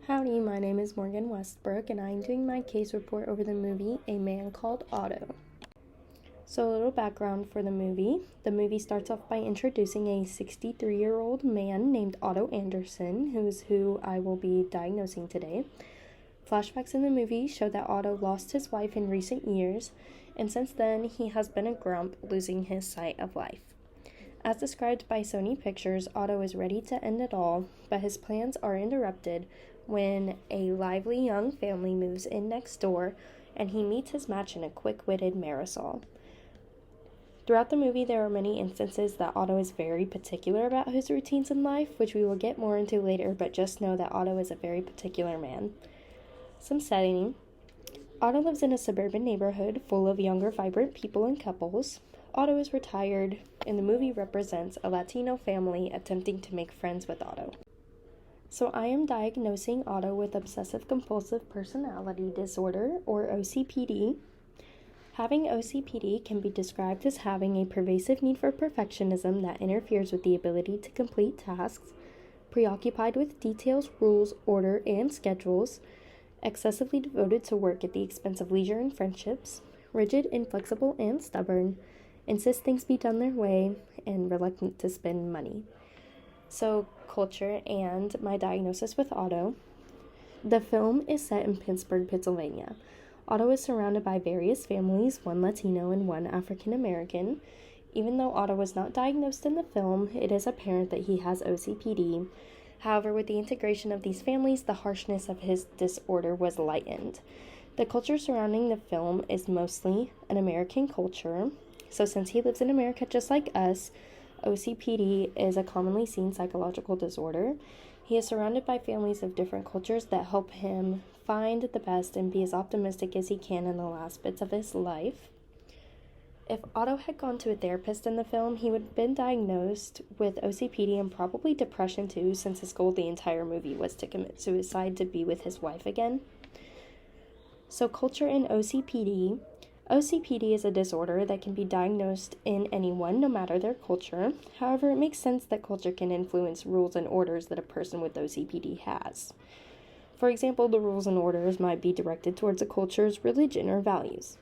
Howdy, my name is Morgan Westbrook, and I'm doing my case report over the movie A Man Called Otto. So, a little background for the movie. The movie starts off by introducing a 63-year-old man named Otto Anderson, who I will be diagnosing today. Flashbacks in the movie show that Otto lost his wife in recent years, and since then he has been a grump, losing his sight of life. As described by Sony Pictures, Otto is ready to end it all, but his plans are interrupted when a lively young family moves in next door and he meets his match in a quick-witted Marisol. Throughout the movie, there are many instances that Otto is very particular about his routines in life, which we will get more into later, but just know that Otto is a very particular man. Some setting. Otto lives in a suburban neighborhood full of younger, vibrant people and couples. Otto is retired, and the movie represents a Latino family attempting to make friends with Otto. So I am diagnosing Otto with obsessive-compulsive personality disorder, or OCPD. Having OCPD can be described as having a pervasive need for perfectionism that interferes with the ability to complete tasks, preoccupied with details, rules, order, and schedules, excessively devoted to work at the expense of leisure and friendships, rigid, inflexible, and stubborn, insist things be done their way, and reluctant to spend money. So, culture and my diagnosis with Otto. The film is set in Pittsburgh, Pennsylvania. Otto is surrounded by various families, one Latino and one African American. Even though Otto was not diagnosed in the film, it is apparent that he has OCPD. However, with the integration of these families, the harshness of his disorder was lightened. The culture surrounding the film is mostly an American culture. So since he lives in America just like us, OCPD is a commonly seen psychological disorder. He is surrounded by families of different cultures that help him find the best and be as optimistic as he can in the last bits of his life. If Otto had gone to a therapist in the film, he would have been diagnosed with OCPD and probably depression too, since his goal the entire movie was to commit suicide to be with his wife again. So culture and OCPD. OCPD is a disorder that can be diagnosed in anyone, no matter their culture. However, it makes sense that culture can influence rules and orders that a person with OCPD has. For example, the rules and orders might be directed towards a culture's religion or values.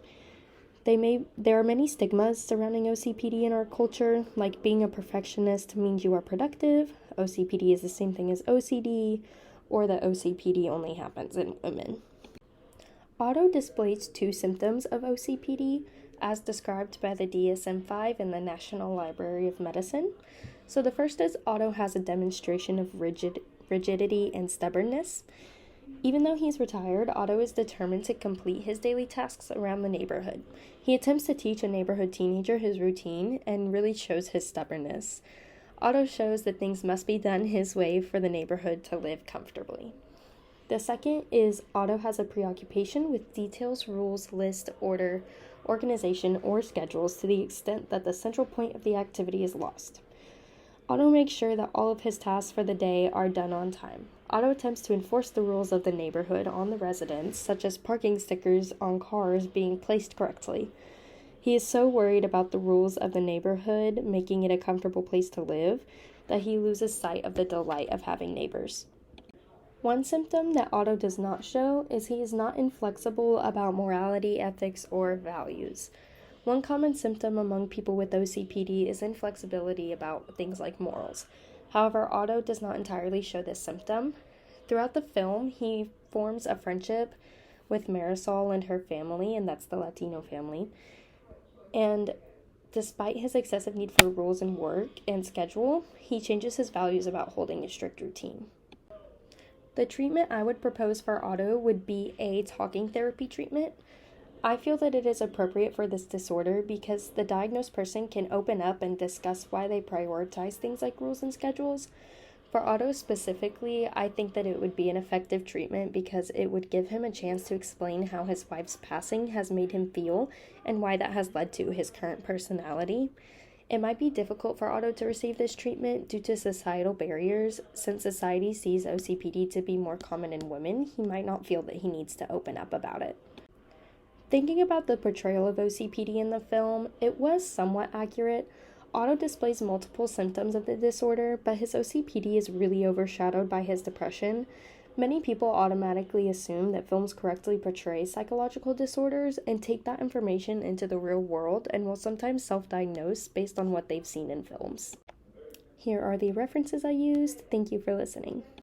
There are many stigmas surrounding OCPD in our culture, like being a perfectionist means you are productive, OCPD is the same thing as OCD, or that OCPD only happens in women. Otto displays two symptoms of OCPD, as described by the DSM-5 in the National Library of Medicine. So the first is Otto has a demonstration of rigidity and stubbornness. Even though he's retired, Otto is determined to complete his daily tasks around the neighborhood. He attempts to teach a neighborhood teenager his routine and really shows his stubbornness. Otto shows that things must be done his way for the neighborhood to live comfortably. The second is Otto has a preoccupation with details, rules, list, order, organization, or schedules to the extent that the central point of the activity is lost. Otto makes sure that all of his tasks for the day are done on time. Otto attempts to enforce the rules of the neighborhood on the residents, such as parking stickers on cars being placed correctly. He is so worried about the rules of the neighborhood making it a comfortable place to live that he loses sight of the delight of having neighbors. One symptom that Otto does not show is he is not inflexible about morality, ethics, or values. One common symptom among people with OCPD is inflexibility about things like morals. However, Otto does not entirely show this symptom. Throughout the film, he forms a friendship with Marisol and her family, and that's the Latino family. And despite his excessive need for rules and work and schedule, he changes his values about holding a strict routine. The treatment I would propose for Otto would be a talking therapy treatment. I feel that it is appropriate for this disorder because the diagnosed person can open up and discuss why they prioritize things like rules and schedules. For Otto specifically, I think that it would be an effective treatment because it would give him a chance to explain how his wife's passing has made him feel and why that has led to his current personality. It might be difficult for Otto to receive this treatment due to societal barriers. Since society sees OCPD to be more common in women, he might not feel that he needs to open up about it. Thinking about the portrayal of OCPD in the film, it was somewhat accurate. Otto displays multiple symptoms of the disorder, but his OCPD is really overshadowed by his depression. Many people automatically assume that films correctly portray psychological disorders and take that information into the real world and will sometimes self-diagnose based on what they've seen in films. Here are the references I used. Thank you for listening.